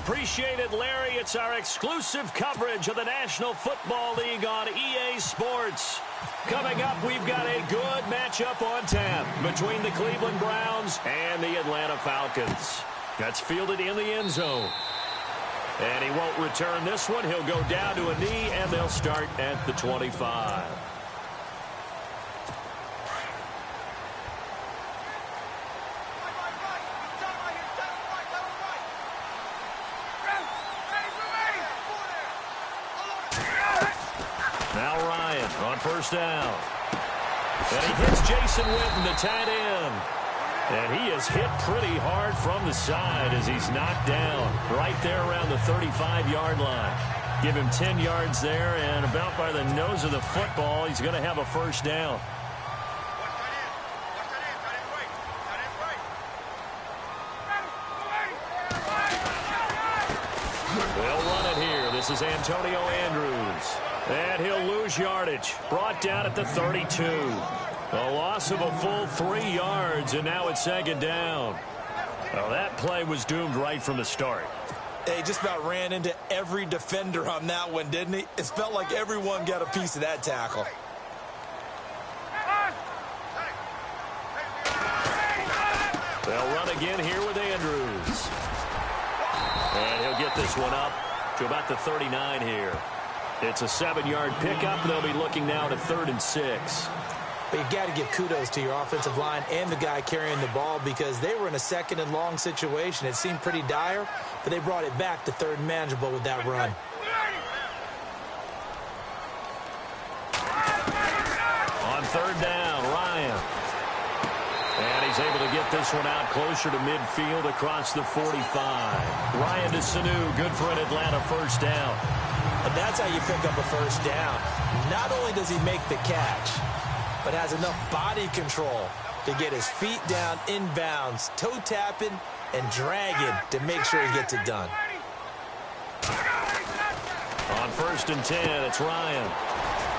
Appreciate it, Larry. It's our exclusive coverage of the National Football League on EA Sports. Coming up, we've got a good matchup on tap between the Cleveland Browns and the Atlanta Falcons. That's fielded in the end zone. And he won't return this one. He'll go down to a knee, and they'll start at the 25. Now Ryan on first down. And he hits Jason Witten, the tight end. And he is hit pretty hard from the side as he's knocked down right there around the 35-yard line. Give him 10 yards there, and about by the nose of the football, he's going to have a first down. They'll run it here. This is Antonio Andrews. And he'll lose yardage. Brought down at the 32. A loss of a full 3 yards, and now it's second down. Well, that play was doomed right from the start. He just about ran into every defender on that one, didn't he? It felt like everyone got a piece of that tackle. They'll run again here with Andrews. And he'll get this one up to about the 39 here. It's a 7-yard pickup. They'll be looking now to 3rd and 6. But you got to give kudos to your offensive line and the guy carrying the ball because they were in a 2nd and long situation. It seemed pretty dire, but they brought it back to 3rd and manageable with that run. On 3rd down, Ryan. And he's able to get this one out closer to midfield across the 45. Ryan to Sanu, good for an Atlanta first down. And that's how you pick up a first down. Not only does he make the catch, but has enough body control to get his feet down inbounds, toe tapping and dragging to make sure he gets it done. On 1st and 10, it's Ryan.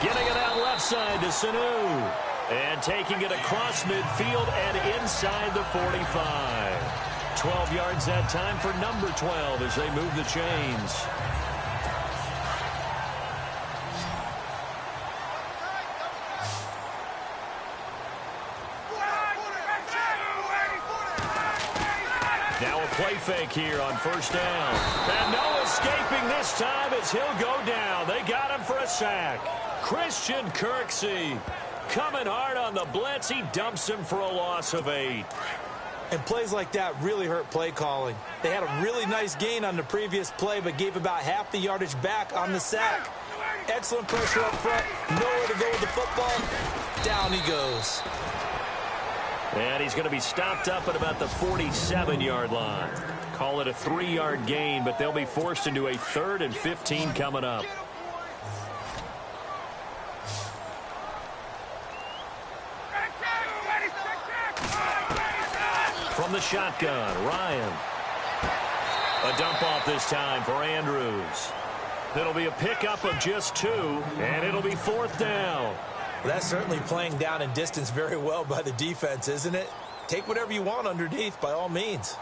Getting it out left side to Sanu. And taking it across midfield and inside the 45. 12 yards that time for number 12 as they move the chains. Now a play fake here on first down. And no escaping this time as he'll go down. They got him for a sack. Christian Kirksey coming hard on the blitz. He dumps him for a loss of 8. And plays like that really hurt play calling. They had a really nice gain on the previous play, but gave about half the yardage back on the sack. Excellent pressure up front. Nowhere to go with the football. Down he goes. And he's going to be stopped up at about the 47-yard line. Call it a 3-yard gain, but they'll be forced into a 3rd and 15 coming up. From the shotgun, Ryan. A dump off this time for Andrews. It'll be a pickup of just 2, and it'll be 4th down. Well, that's certainly playing down and distance very well by the defense, isn't it? Take whatever you want underneath, by all means.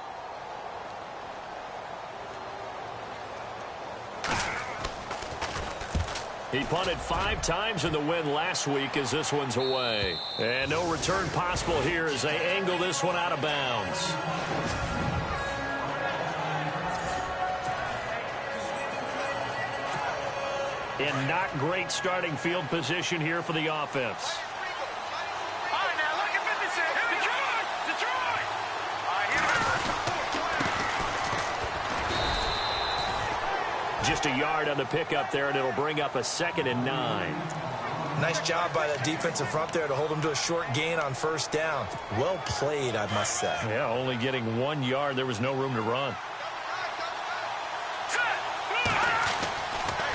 He punted 5 times in the win last week as this one's away. And no return possible here as they angle this one out of bounds. In not great starting field position here for the offense. Just a yard on the pickup there, and it'll bring up a 2nd and 9. Nice job by that defensive front there to hold him to a short gain on first down. Well played, I must say. Yeah, only getting 1 yard. There was no room to run.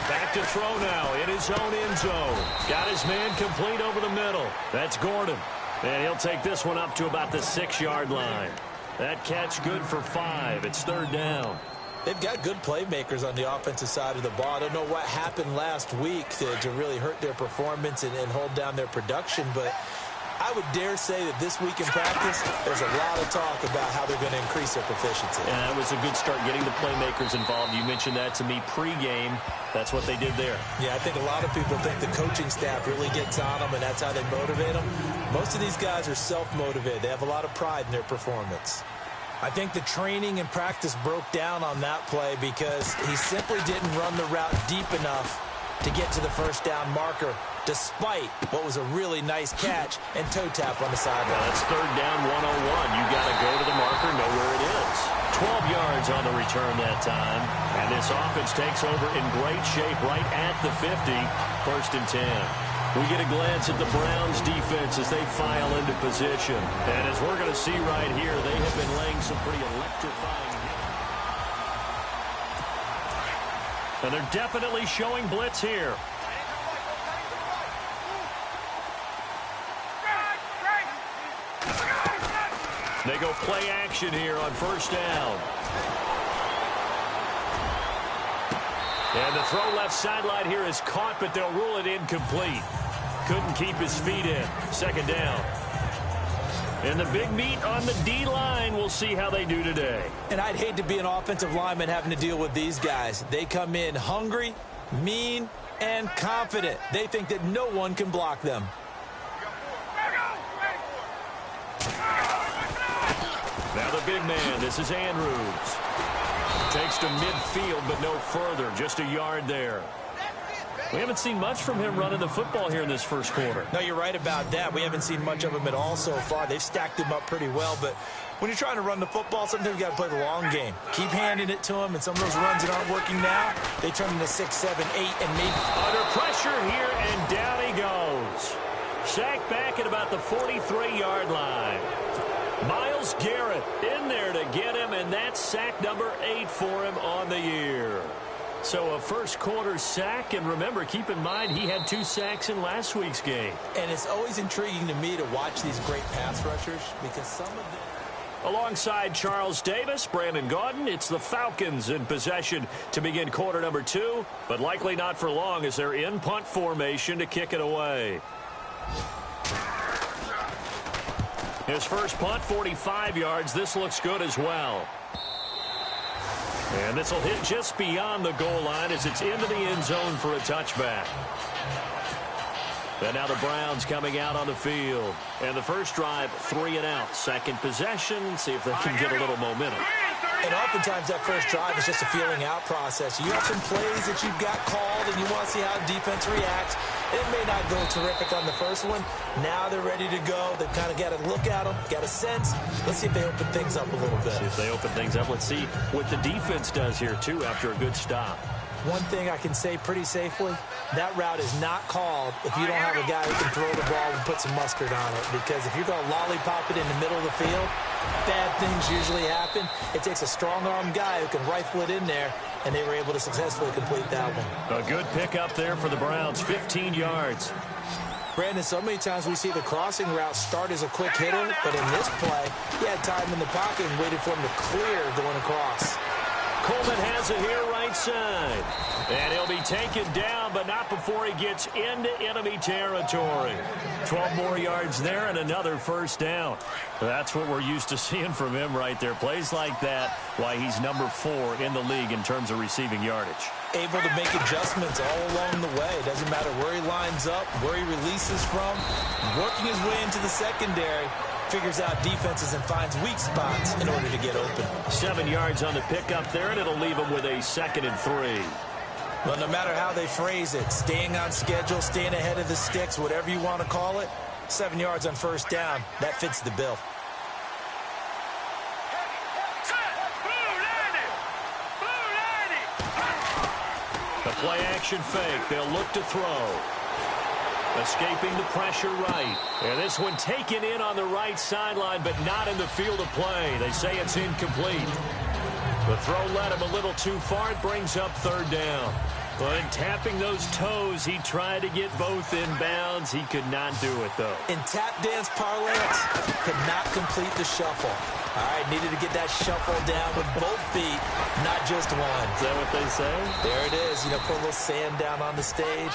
Back to throw now in his own end zone. Got his man complete over the middle. That's Gordon. And he'll take this one up to about the 6-yard line. That catch good for 5. It's 3rd down. They've got good playmakers on the offensive side of the ball. I don't know what happened last week to really hurt their performance and hold down their production, but I would dare say that this week in practice, there's a lot of talk about how they're going to increase their proficiency. And that was a good start, getting the playmakers involved. You mentioned that to me pregame. That's what they did there. Yeah, I think a lot of people think the coaching staff really gets on them, and that's how they motivate them. Most of these guys are self-motivated. They have a lot of pride in their performance. I think the training and practice broke down on that play because he simply didn't run the route deep enough to get to the first down marker, despite what was a really nice catch and toe tap on the sideline. Well, that's third down 101. You got to go to the marker, know where it is. 12 yards on the return that time. And this offense takes over in great shape right at the 50. First and 10. We get a glance at the Browns defense as they file into position. And as we're going to see right here, they have been laying some pretty electrifying hits. And they're definitely showing blitz here. They go play action here on first down. And the throw left sideline here is caught, but they'll rule it incomplete. Couldn't keep his feet in. Second down. And the big meat on the D-line. We'll see how they do today. And I'd hate to be an offensive lineman having to deal with these guys. They come in hungry, mean, and confident. They think that no one can block them. Now the big man, this is Andrews. Takes to midfield, but no further. Just a yard there. We haven't seen much from him running the football here in this first quarter. No, you're right about that. We haven't seen much of him at all so far. They've stacked him up pretty well, but when you're trying to run the football, sometimes you got to play the long game. Keep handing it to him, and some of those runs that aren't working now, they turn into 6, 7, 8, and maybe... Under pressure here, and down he goes. Sacked back at about the 43-yard line. Myles Garrett in there to get him, and that's sack number 8 for him on the year. So a first quarter sack, and remember, keep in mind, he had 2 sacks in last week's game. And it's always intriguing to me to watch these great pass rushers because some of them... Alongside Charles Davis, Brandon Gaudin, it's the Falcons in possession to begin quarter number 2, but likely not for long as they're in punt formation to kick it away. His first punt, 45 yards. This looks good as well. And this will hit just beyond the goal line as it's into the end zone for a touchback. And now the Browns coming out on the field. And the first drive, 3 and out. Second possession, see if they can get a little momentum. And oftentimes that first drive is just a feeling out process. You have some plays that you've got called and you want to see how defense reacts. It may not go terrific on the first one. Now they're ready to go. They've kind of got to look at them, got a sense. Let's see if they open things up a little bit. See if they open things up. Let's see what the defense does here, too, after a good stop. One thing I can say pretty safely, that route is not called if you don't have a guy who can throw the ball and put some mustard on it. Because if you're going to lollipop it in the middle of the field, bad things usually happen. It takes a strong-arm guy who can rifle it in there, and they were able to successfully complete that one. A good pickup there for the Browns, 15 yards. Brandon, so many times we see the crossing route start as a quick hitter, but in this play, he had time in the pocket and waited for him to clear going across. Coleman has it here right side. And he'll be taken down, but not before he gets into enemy territory. 12 more yards there and another first down. That's what we're used to seeing from him right there. Plays like that, why he's number 4 in the league in terms of receiving yardage. Able to make adjustments all along the way. Doesn't matter where he lines up, where he releases from. Working his way into the secondary. Figures out defenses and finds weak spots in order to get open. 7 yards on the pickup there, and it'll leave him with a 2nd and 3. Well, no matter how they phrase it, staying on schedule, staying ahead of the sticks, whatever you want to call it, 7 yards on first down, that fits the bill. The play-action fake. They'll look to throw. Escaping the pressure right. And this one taken in on the right sideline, but not in the field of play. They say it's incomplete. The throw led him a little too far. It brings up 3rd down. But in tapping those toes, he tried to get both in bounds. He could not do it, though. In tap dance parlance, could not complete the shuffle. All right, needed to get that shuffle down with both feet, not just one. Is that what they say? There it is. You know, put a little sand down on the stage.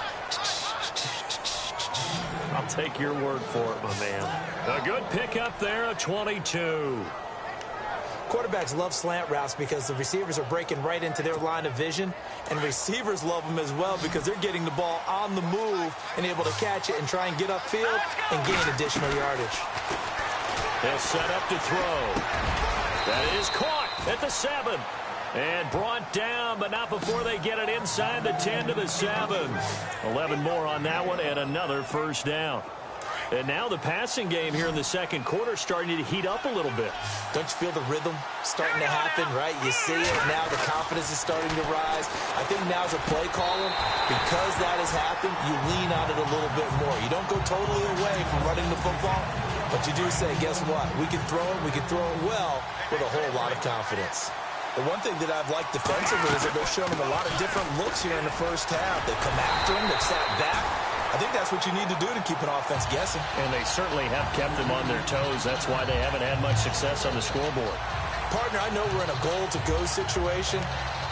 I'll take your word for it, my man. A good pickup there, a 22. Quarterbacks love slant routes because the receivers are breaking right into their line of vision, and receivers love them as well because they're getting the ball on the move and able to catch it and try and get upfield and gain additional yardage. They'll set up to throw. That is caught at the 7. And brought down, but not before they get it inside the 10 to the 7. 11 more on that one and another first down. And now the passing game here in the second quarter starting to heat up a little bit. Don't you feel the rhythm starting to happen, right? You see it now. The confidence is starting to rise. I think now as a play caller, because that has happened, you lean on it a little bit more. You don't go totally away from running the football, but you do say, guess what? We can throw it. We can throw it well with a whole lot of confidence. The one thing that I've liked defensively is that they're showing them a lot of different looks here in the first half. They've come after him. They've sat back. I think that's what you need to do to keep an offense guessing. And they certainly have kept them on their toes. That's why they haven't had much success on the scoreboard. Partner, I know we're in a goal-to-go situation,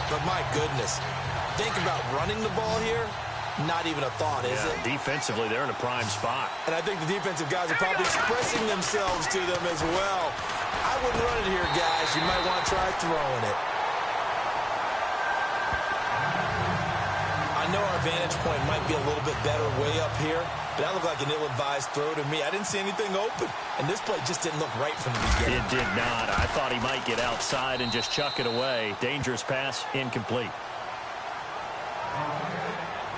but my goodness, think about running the ball here. Not even a thought, is it? Defensively, they're in a prime spot. And I think the defensive guys are probably expressing themselves to them as well. I wouldn't run it here, guys. You might want to try throwing it. I know our vantage point might be a little bit better way up here, but that looked like an ill-advised throw to me. I didn't see anything open, and this play just didn't look right from the beginning. It did not. I thought he might get outside and just chuck it away. Dangerous pass, incomplete.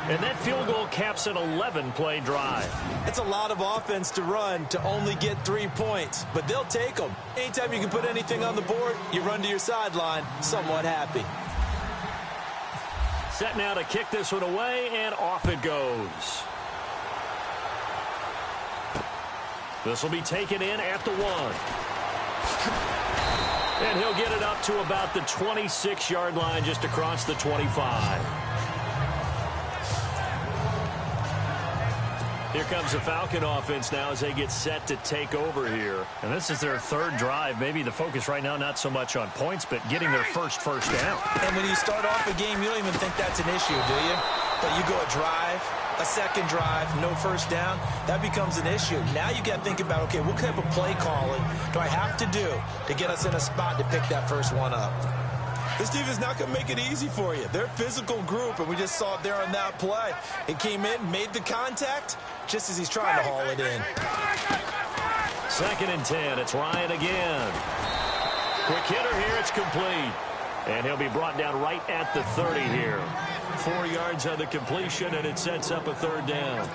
And that field goal caps an 11-play drive. It's a lot of offense to run to only get 3 points, but they'll take them. Anytime you can put anything on the board, you run to your sideline somewhat happy. Set now to kick this one away, and off it goes. This will be taken in at the 1. And he'll get it up to about the 26-yard line, just across the 25. Here comes the Falcon offense now as they get set to take over here. And this is their third drive. Maybe the focus right now not so much on points, but getting their first down. And when you start off a game, you don't even think that's an issue, do you? But you go a drive, a second drive, no first down, that becomes an issue. Now you got to think about, okay, what type of play calling do I have to do to get us in a spot to pick that first one up? This defense is not going to make it easy for you. They're a physical group, and we just saw it there on that play. It came in, made the contact, just as he's trying to haul it in. 2nd and 10. It's Ryan again. Quick hitter here. It's complete. And he'll be brought down right at the 30 here. 4 yards on the completion, and it sets up a 3rd down.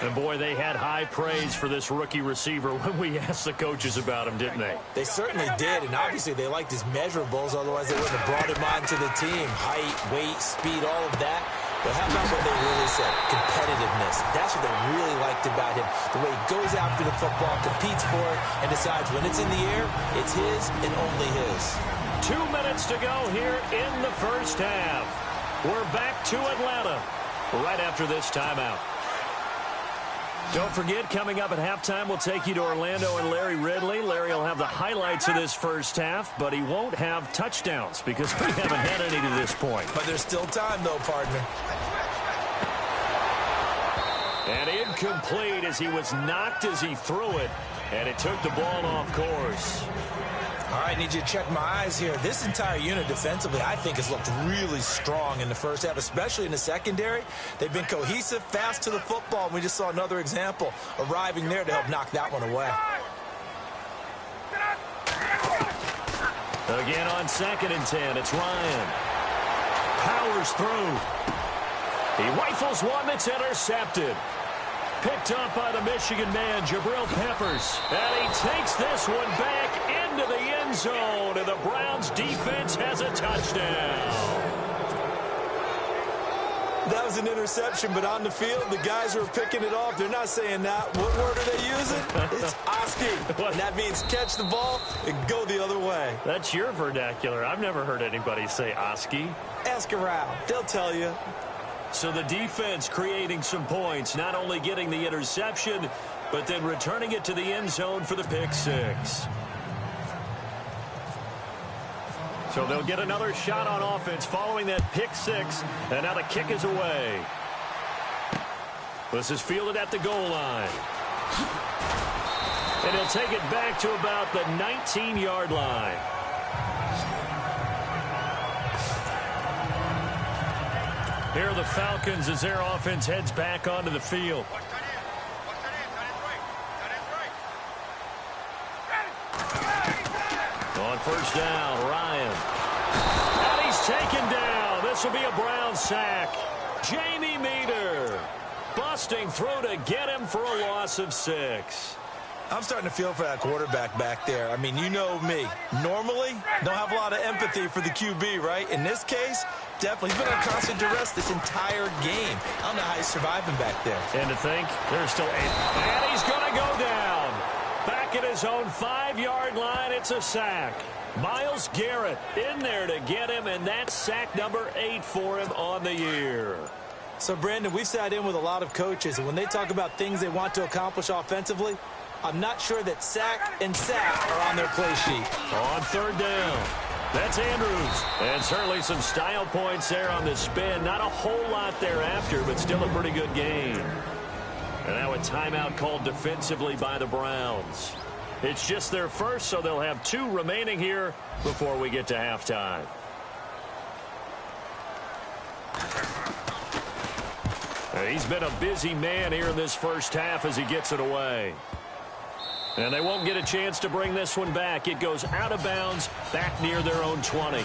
And, boy, they had high praise for this rookie receiver when we asked the coaches about him, didn't they? They certainly did, and obviously they liked his measurables. Otherwise, they wouldn't have brought him onto the team. Height, weight, speed, all of that. But how about what they really said? Competitiveness. That's what they really liked about him. The way he goes after the football, competes for it, and decides when it's in the air, it's his and only his. 2 minutes to go here in the first half. We're back to Atlanta right after this timeout. Don't forget, coming up at halftime, we'll take you to Orlando and Larry Ridley. Larry will have the highlights of this first half, but he won't have touchdowns because we haven't had any to this point. But there's still time, though, partner. And incomplete as he was knocked as he threw it, and it took the ball off course. All right, need you to check my eyes here. This entire unit defensively, I think, has looked really strong in the first half, especially in the secondary. They've been cohesive, fast to the football, and we just saw another example arriving there to help knock that one away. Again on 2nd and 10, it's Ryan. Powers through. He rifles one that's intercepted. Picked up by the Michigan man, Jabril Peppers. And he takes this one back into the end zone, and the Browns defense has a touchdown. That was an interception, but on the field, the guys who are picking it off, they're not saying that. What word are they using? It's Oski. And that means catch the ball and go the other way. That's your vernacular. I've never heard anybody say Oski. Ask around. They'll tell you. So the defense creating some points, not only getting the interception, but then returning it to the end zone for the pick six. So they'll get another shot on offense following that pick six, and now the kick is away. This is fielded at the goal line. And he'll take it back to about the 19-yard line. Here are the Falcons as their offense heads back onto the field. On first down, Ryan. And he's taken down. This will be a Brown sack. Jamie Meter busting through to get him for a loss of 6. I'm starting to feel for that quarterback back there. I mean, you know me. Normally, don't have a lot of empathy for the QB, right? In this case, definitely. He's been on constant duress this entire game. I don't know how he's surviving back there. And to think, there's still 8. And he's going to go down. Back at his own 5-yard line, it's a sack. Myles Garrett in there to get him, and that's sack number 8 for him on the year. So, Brandon, we've sat in with a lot of coaches, and when they talk about things they want to accomplish offensively, I'm not sure that sack and sack are on their play sheet. On third down, that's Andrews. And certainly some style points there on the spin. Not a whole lot thereafter, but still a pretty good game. And now a timeout called defensively by the Browns. It's just their first, so they'll have 2 remaining here before we get to halftime. He's been a busy man here in this first half as he gets it away. And they won't get a chance to bring this one back. It goes out of bounds back near their own 20.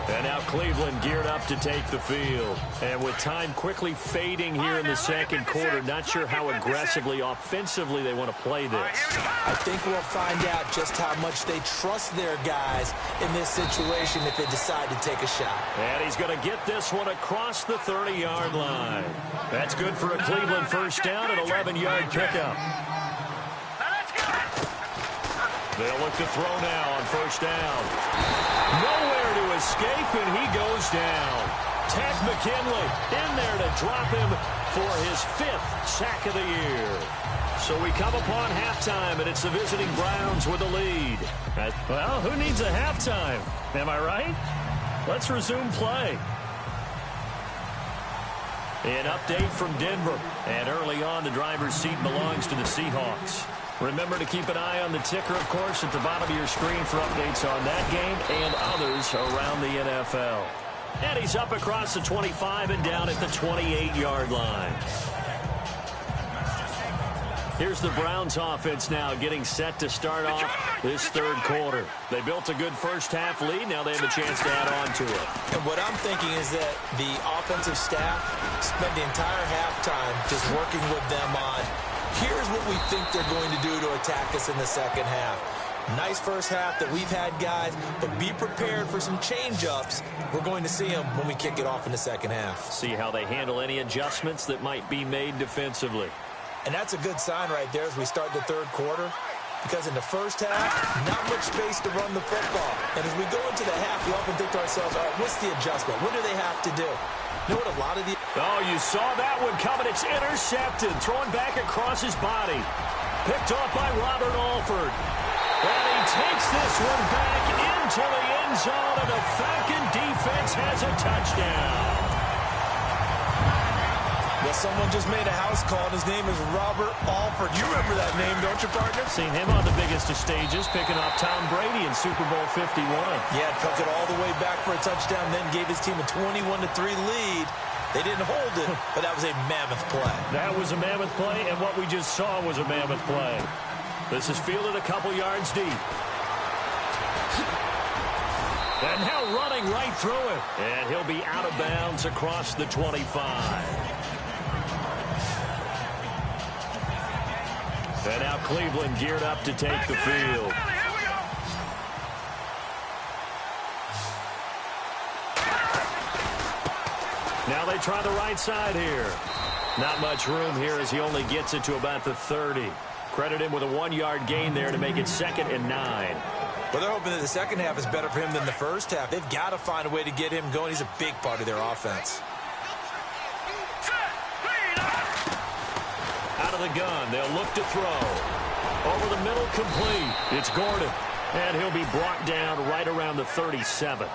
And now Cleveland geared up to take the field. And with time quickly fading here in the second quarter, not sure how aggressively, offensively they want to play this. I think we'll find out just how much they trust their guys in this situation if they decide to take a shot. And he's going to get this one across the 30-yard line. That's good for a Cleveland first down and 11-yard pickup. They'll look to throw now on first down. Nowhere to escape, and he goes down. Ted McKinley in there to drop him for his 5th sack of the year. So we come upon halftime, and it's the visiting Browns with the lead. Well, who needs a halftime? Am I right? Let's resume play. An update from Denver. And early on, the driver's seat belongs to the Seahawks. Remember to keep an eye on the ticker, of course, at the bottom of your screen for updates on that game and others around the NFL. And he's up across the 25 and down at the 28-yard line. Here's the Browns offense now getting set to start off this third quarter. They built a good first half lead. Now they have a chance to add on to it. And what I'm thinking is that the offensive staff spent the entire halftime just working with them on, here's what we think they're going to do to attack us in the second half. Nice first half that we've had, guys, but be prepared for some change-ups. We're going to see them when we kick it off in the second half. See how they handle any adjustments that might be made defensively. And that's a good sign right there as we start the third quarter, because in the first half, not much space to run the football. And as we go into the half, we often think to ourselves, all right, what's the adjustment? What do they have to do? You know what a lot of the... Oh, you saw that one coming. It's intercepted. Thrown back across his body. Picked off by Robert Alford. And he takes this one back into the end zone, and the Falcon defense has a touchdown. Well, someone just made a house call, and his name is Robert Alford. You remember that name, don't you, partner? Seen him on the biggest of stages, picking off Tom Brady in Super Bowl 51. Yeah, took it all the way back for a touchdown, then gave his team a 21-3 lead. They didn't hold it, but that was a mammoth play. That was a mammoth play, and what we just saw was a mammoth play. This is fielded a couple yards deep. And now running right through it. And he'll be out of bounds across the 25. And now Cleveland geared up to take the field. Now they try the right side here. Not much room here as he only gets it to about the 30. Credit him with a 1-yard gain there to make it 2nd and 9. Well, they're hoping that the second half is better for him than the first half. They've got to find a way to get him going. He's a big part of their offense. Out of the gun, they'll look to throw. Over the middle, complete. It's Gordon. And he'll be brought down right around the 37.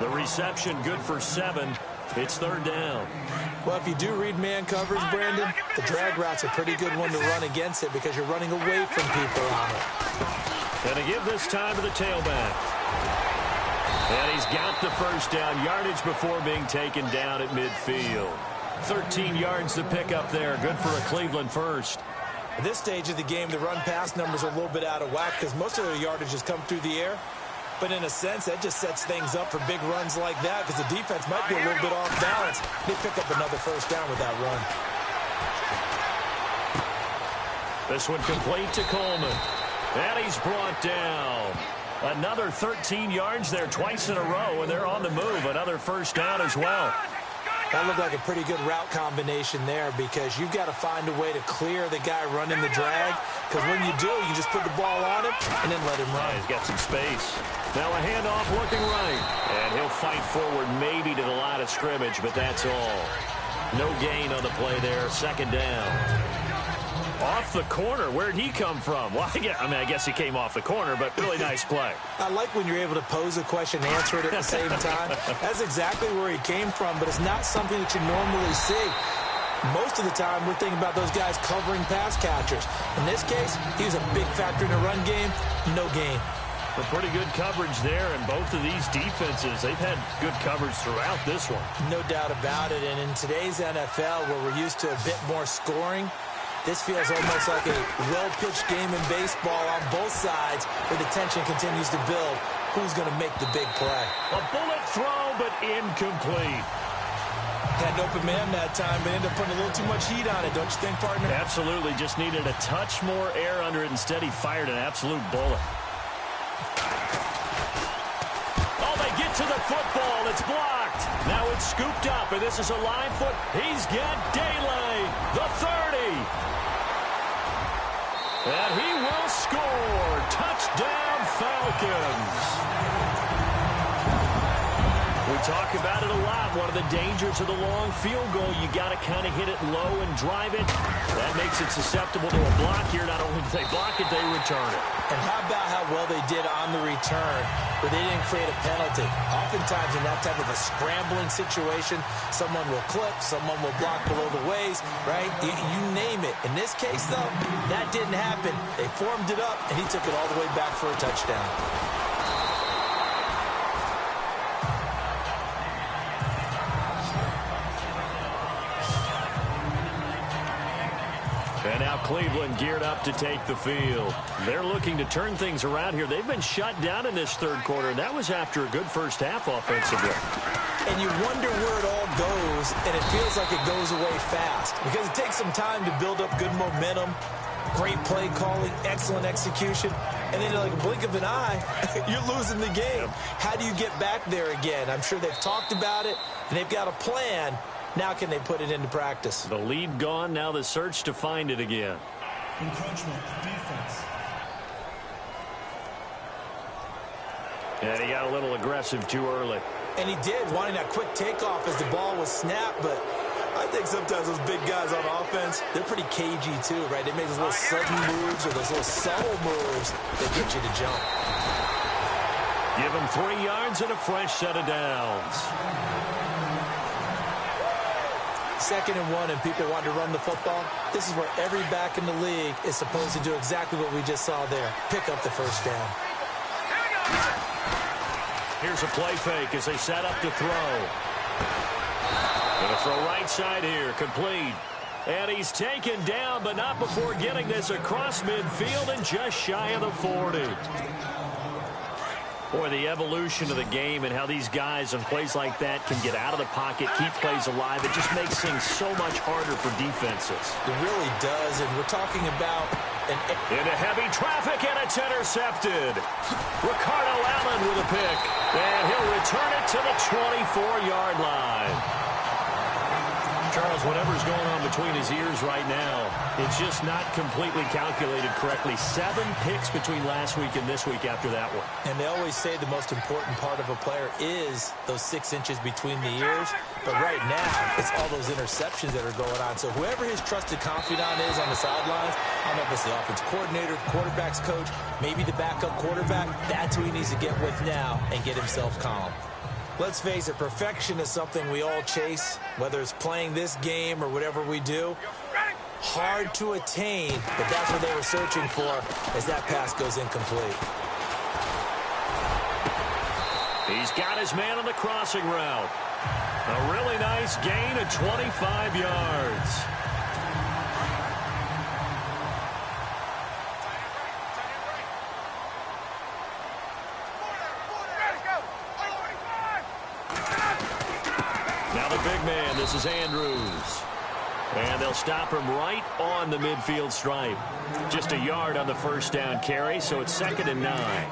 The reception good for 7. It's third down. Well, if you do read man coverage, Brandon, the drag route's a pretty good one to run against it because you're running away from people on it. And to give this time to the tailback. And he's got the first down, yardage before being taken down at midfield. 13 yards to pick up there. Good for a Cleveland first. At this stage of the game, the run-pass numbers are a little bit out of whack because most of their yardage has come through the air. But in a sense, that just sets things up for big runs like that because the defense might be a little bit off balance. They pick up another first down with that run. This one complete to Coleman. And he's brought down. Another 13 yards there twice in a row, and they're on the move. Another first down as well. That looked like a pretty good route combination there because you've got to find a way to clear the guy running the drag because when you do, you just put the ball on him and then let him run. Yeah, he's got some space. Now a handoff looking right. And he'll fight forward maybe to the line of scrimmage, but that's all. No gain on the play there. Second down. Off the corner. Where'd he come from? Well, I guess he came off the corner, but really nice play. I like when you're able to pose a question and answer it at the same time. That's exactly where he came from, but it's not something that you normally see. Most of the time, we're thinking about those guys covering pass catchers. In this case, he was a big factor in the run game. No gain. But pretty good coverage there, and both of these defenses, they've had good coverage throughout this one. No doubt about it, and in today's NFL, where we're used to a bit more scoring, this feels almost like a well-pitched game in baseball on both sides where the tension continues to build. Who's going to make the big play? A bullet throw, but incomplete. Had an open man that time, but ended up putting a little too much heat on it, don't you think, partner? Absolutely. Just needed a touch more air under it. Instead, he fired an absolute bullet. Oh, they get to the football. It's blocked. Now it's scooped up, and this is a line foot. He's got Daly, the 30. And he will score. Touchdown, Falcons. We talk about it a lot. One of the dangers of the long field goal, you got to kind of hit it low and drive it. That makes it susceptible to a block here. Not only do they block it, they return it. And how about how well they did on the return, where they didn't create a penalty. Oftentimes in that type of a scrambling situation, someone will clip, someone will block below the waist, right? You name it. In this case, though, that didn't happen. They formed it up, and he took it all the way back for a touchdown. And now Cleveland geared up to take the field. They're looking to turn things around here. They've been shut down in this third quarter, and that was after a good first half offensively. And you wonder where it all goes, and it feels like it goes away fast because it takes some time to build up good momentum, great play calling, excellent execution, and then like a blink of an eye, you're losing the game. How do you get back there again? I'm sure they've talked about it, and they've got a plan. Now can they put it into practice? The lead gone, now the search to find it again. Encroachment, defense. And he got a little aggressive too early. And he did, wanting that quick takeoff as the ball was snapped, but I think sometimes those big guys on offense, they're pretty cagey too, right? They make those little sudden moves or those little subtle moves that get you to jump. Give him 3 yards and a fresh set of downs. 2nd and 1, and people want to run the football. This is where every back in the league is supposed to do exactly what we just saw there. Pick up the first down. Here's a play fake as they set up to throw. Going to throw right side here, complete. And he's taken down, but not before getting this across midfield and just shy of the 40. Boy, the evolution of the game and how these guys on plays like that can get out of the pocket, keep plays alive, it just makes things so much harder for defenses. It really does, and we're talking about into heavy traffic, and it's intercepted. Ricardo Allen with a pick, and he'll return it to the 24-yard line. Charles, whatever's going on between his ears right now, it's just not completely calculated correctly. 7 picks between last week and this week after that one. And they always say the most important part of a player is those 6 inches between the ears. But right now, it's all those interceptions that are going on. So whoever his trusted confidant is on the sidelines, I don't know if it's the offense coordinator, quarterback's coach, maybe the backup quarterback, that's who he needs to get with now and get himself calm. Let's face it, perfection is something we all chase, whether it's playing this game or whatever we do. Hard to attain, but that's what they were searching for as that pass goes incomplete. He's got his man on the crossing route. A really nice gain of 25 yards. Now the big man, this is Andrews. And they'll stop him right on the midfield stripe. Just a yard on the first down carry, so it's 2nd and 9.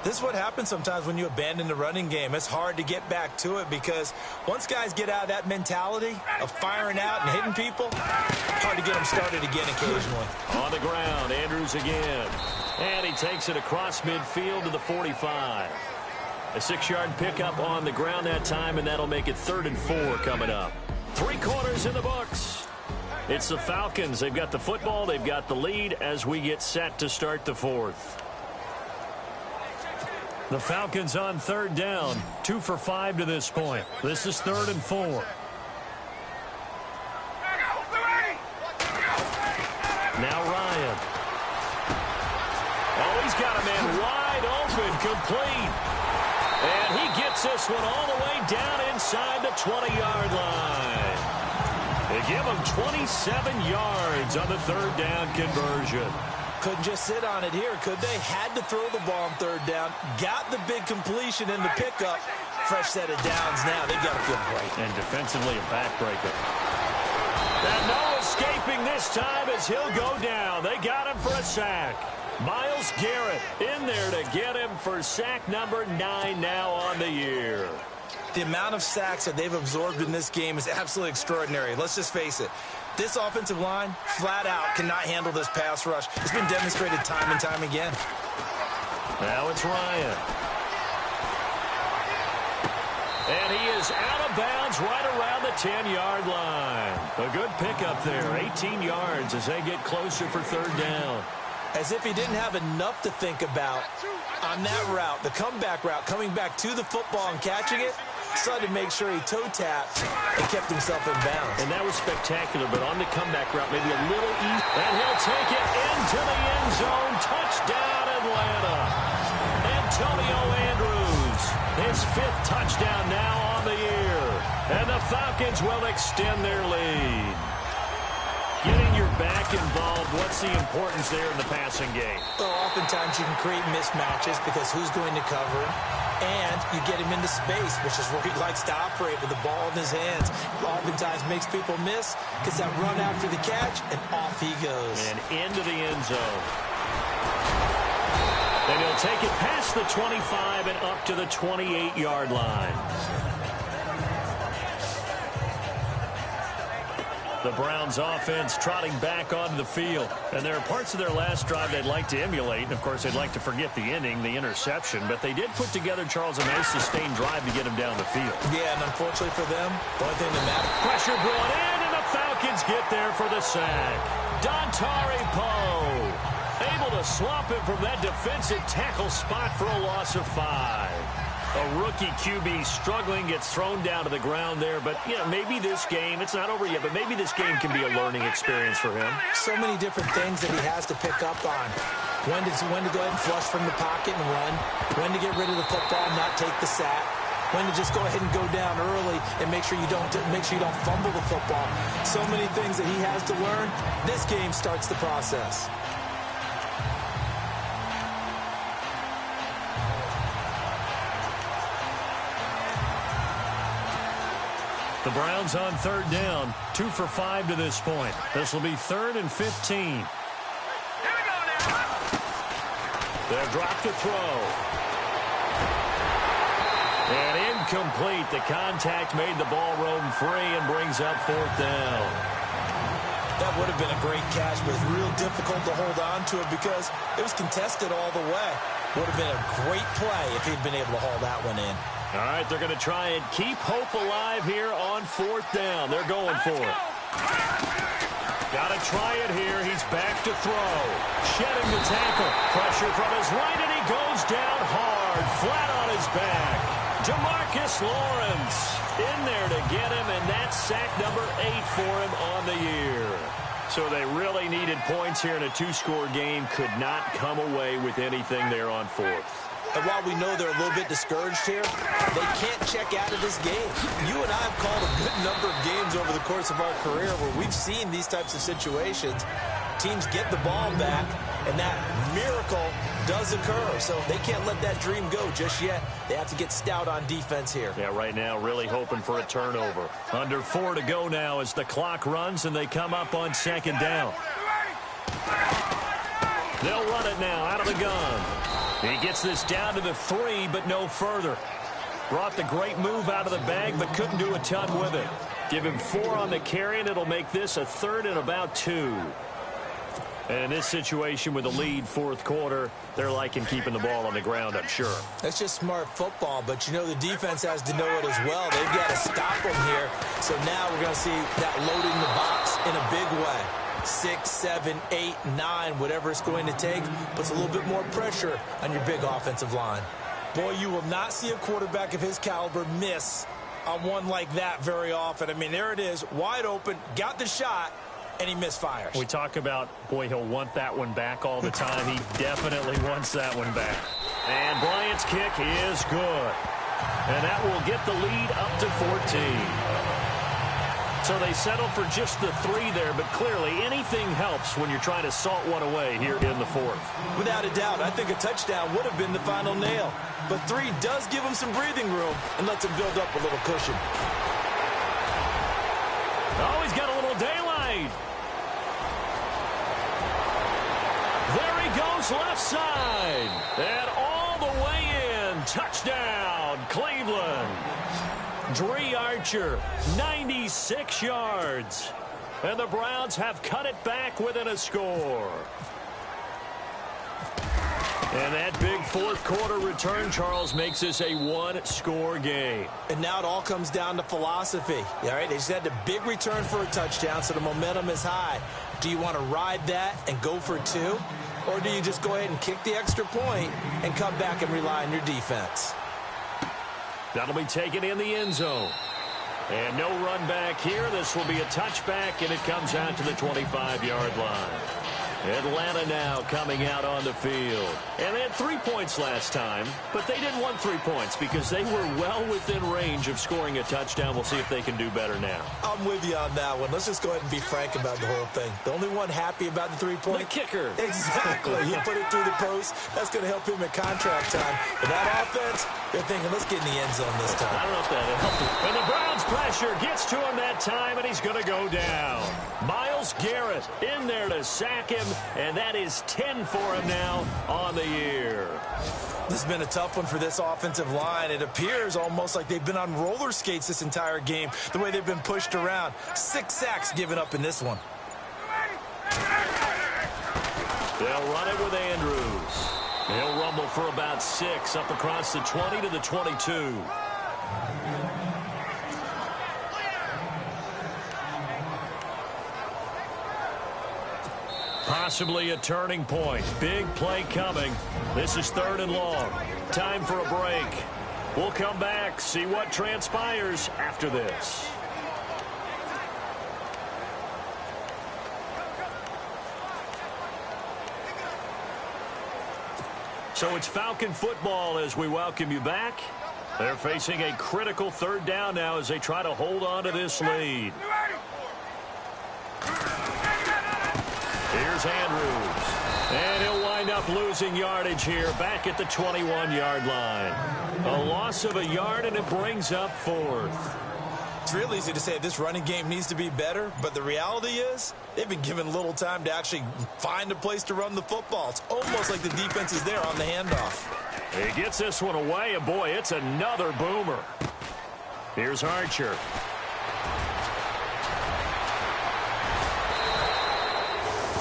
This is what happens sometimes when you abandon the running game. It's hard to get back to it because once guys get out of that mentality of firing out and hitting people, hard to get them started again occasionally. On the ground, Andrews again. And he takes it across midfield to the 45. A 6-yard pickup on the ground that time, and that'll make it 3rd and 4 coming up. 3 quarters in the books. It's the Falcons. They've got the football. They've got the lead as we get set to start the 4th. The Falcons on 3rd down. 2 for 5 to this point. This is 3rd and 4. Now Ryan. Oh, he's got a man wide open, complete. And he gets this one all the way down inside the 20-yard line. They give him 27 yards on the 3rd down conversion. Couldn't just sit on it here, could they? Had to throw the ball on 3rd down. Got the big completion in the pickup. Fresh set of downs now. They've got to feel great. And defensively a backbreaker. And no escaping this time as he'll go down. They got him for a sack. Myles Garrett in there to get him for sack number 9 now on the year. The amount of sacks that they've absorbed in this game is absolutely extraordinary. Let's just face it. This offensive line, flat out, cannot handle this pass rush. It's been demonstrated time and time again. Now it's Ryan. And he is out of bounds right around the 10-yard line. A good pickup there, 18 yards as they get closer for 3rd down. As if he didn't have enough to think about on that route, the comeback route, coming back to the football and catching it, decided to make sure he toe-tapped and kept himself in bounds. And that was spectacular, but on the comeback route, maybe a little easy. And he'll take it into the end zone. Touchdown, Atlanta. Antonio Andrews, his 5th touchdown now on the year. And the Falcons will extend their lead. Getting your back involved, what's the importance there in the passing game? Well, oftentimes you can create mismatches because who's going to cover, and you get him into space, which is where he likes to operate with the ball in his hands. Oftentimes makes people miss, gets that run after the catch, and off he goes. And into the end zone. And he'll take it past the 25 and up to the 28-yard line. The Browns offense trotting back onto the field. And there are parts of their last drive they'd like to emulate. And, of course, they'd like to forget the inning, the interception. But they did put together, Charles, a nice sustained drive to get him down the field. Yeah, and unfortunately for them, the only thing that matters. Pressure brought in, and the Falcons get there for the sack. Dontari Poe able to swap him from that defensive tackle spot for a loss of 5. A rookie QB struggling, gets thrown down to the ground there. But, you know, maybe this game, it's not over yet, but maybe this game can be a learning experience for him. So many different things that he has to pick up on. When to go ahead and flush from the pocket and run. When to get rid of the football and not take the sack. When to just go ahead and go down early and make sure you don't fumble the football. So many things that he has to learn. This game starts the process. The Browns on 3rd down, 2 for 5 to this point. This will be 3rd and 15. They'll drop to throw. And incomplete. The contact made the ball roam free and brings up 4th down. That would have been a great catch, but it's real difficult to hold on to it because it was contested all the way. Would have been a great play if he'd been able to haul that one in. All right, they're going to try and keep hope alive here on 4th down. They're going for it. Got to try it here. He's back to throw. Shedding the tackle. Pressure from his right, and he goes down hard, flat on his back. Jamarcus DeMarcus Lawrence in there to get him, and that's sack number 8 for him on the year. So they really needed points here in a 2-score game. Could not come away with anything there on 4th. And while we know they're a little bit discouraged here, they can't check out of this game. You and I have called a good number of games over the course of our career where we've seen these types of situations. Teams get the ball back, and that miracle does occur. So they can't let that dream go just yet. They have to get stout on defense here. Yeah, right now really hoping for a turnover. Under 4 to go now as the clock runs, and they come up on 2nd down. They'll run it now out of the gun. He gets this down to the 3, but no further. Brought the great move out of the bag, but couldn't do a ton with it. Give him 4 on the carry, and it'll make this a 3rd and about 2. And in this situation with a lead 4th quarter, they're liking keeping the ball on the ground, I'm sure. That's just smart football, but you know the defense has to know it as well. They've got to stop them here. So now we're going to see that loading the box in a big way. 6, 7, 8, 9, whatever it's going to take, puts a little bit more pressure on your big offensive line. Boy, you will not see a quarterback of his caliber miss on one like that very often. I mean, there it is, wide open, got the shot, and he misfires. We talk about, boy, he'll want that one back all the time. He definitely wants that one back. And Bryant's kick is good. And that will get the lead up to 14. So they settle for just the 3 there, but clearly anything helps when you're trying to salt one away here in the 4th. Without a doubt, I think a touchdown would have been the final nail. But 3 does give him some breathing room and lets him build up a little cushion. Oh, he's got a little daylight. There he goes left side. And all the way in. Touchdown, Cleveland. Dre Archer, 96 yards. And the Browns have cut it back within a score. And that big 4th quarter return, Charles, makes this a 1-score game. And now it all comes down to philosophy. All right, they just had the big return for a touchdown, so the momentum is high. Do you want to ride that and go for 2? Or do you just go ahead and kick the extra point and come back and rely on your defense? That'll be taken in the end zone. And no run back here. This will be a touchback, and it comes out to the 25-yard line. Atlanta now coming out on the field. And they had 3 points last time, but they didn't want 3 points because they were well within range of scoring a touchdown. We'll see if they can do better now. I'm with you on that one. Let's just go ahead and be frank about the whole thing. The only one happy about the 3-point? The kicker. Exactly. He put it through the post. That's going to help him at contract time. But that offense, they're thinking, let's get in the end zone this time. I don't know if that'll help him. And the Browns pressure gets to him that time, and he's going to go down. Myles Garrett in there to sack him, and that is 10 for him now on the year. This has been a tough one for this offensive line. It appears almost like they've been on roller skates this entire game, the way they've been pushed around. 6 sacks given up in this one. They'll run it with Andrews. He'll rumble for about 6 up across the 20 to the 22. Possibly a turning point. Big play coming. This is 3rd and long. Time for a break. We'll come back, see what transpires after this. So it's Falcon football as we welcome you back. They're facing a critical 3rd down now as they try to hold on to this lead. Here's Andrews. And he'll wind up losing yardage here back at the 21-yard line. A loss of a yard, and it brings up 4th. It's real easy to say this running game needs to be better, but the reality is they've been given little time to actually find a place to run the football. It's almost like the defense is there on the handoff. He gets this one away, and boy, it's another boomer. Here's Archer.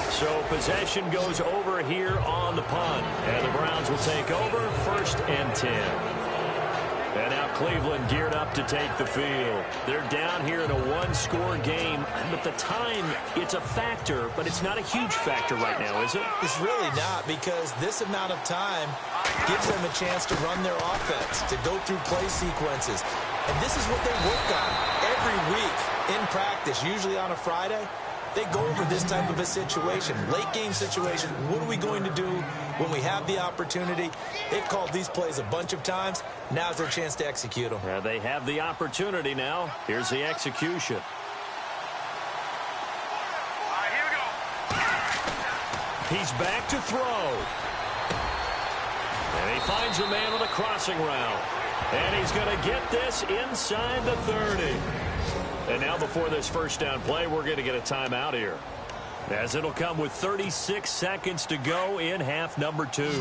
So possession goes over here on the punt. And the Browns will take over 1st and 10. And now Cleveland geared up to take the field. They're down here in a one-score game. But the time, it's a factor, but it's not a huge factor right now, is it? It's really not, because this amount of time gives them a chance to run their offense, to go through play sequences. And this is what they work on every week in practice, usually on a Friday. They go over this type of a situation, late-game situation. What are we going to do when we have the opportunity? They've called these plays a bunch of times. Now's their chance to execute them. They have the opportunity now. Here's the execution. He's back to throw. And he finds a man with a crossing route. And he's going to get this inside the 30. And now before this first down play, we're going to get a timeout here, as it'll come with 36 seconds to go in half number 2. They'll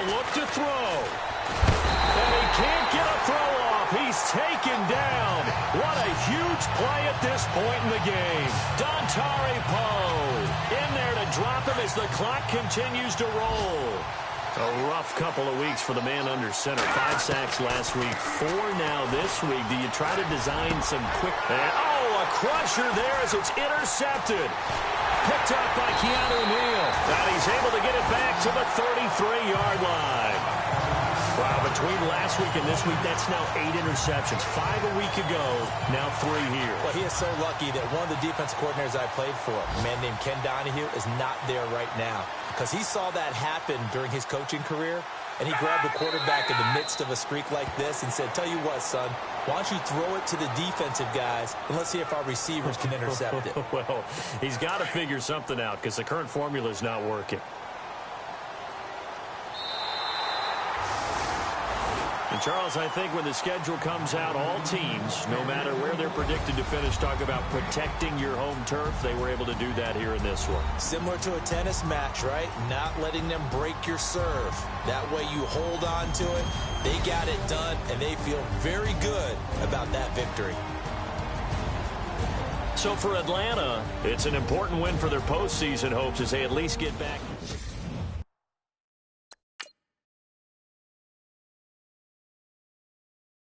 look to throw. And he can't get a throw off. He's taken down. What a huge play at this point in the game. Dontari Poe in there to drop him as the clock continues to roll. A rough couple of weeks for the man under center. 5 sacks last week, 4 now this week. Do you try to design some quick... a crusher there as it's intercepted. Picked up by Keanu Neal. And he's able to get it back to the 33-yard line. Wow, between last week and this week, that's now 8 interceptions. 5 a week ago, now 3 here. Well, he is so lucky that one of the defense coordinators I played for, a man named Ken Donahue, is not there right now, because he saw that happen during his coaching career, and he grabbed the quarterback in the midst of a streak like this and said, tell you what, son, why don't you throw it to the defensive guys, and let's see if our receivers can intercept it. Well, he's got to figure something out, because the current formula is not working. And, Charles, I think when the schedule comes out, all teams, no matter where they're predicted to finish, talk about protecting your home turf. They were able to do that here in this one. Similar to a tennis match, right? Not letting them break your serve. That way you hold on to it. They got it done, and they feel very good about that victory. So for Atlanta, it's an important win for their postseason hopes as they at least get back.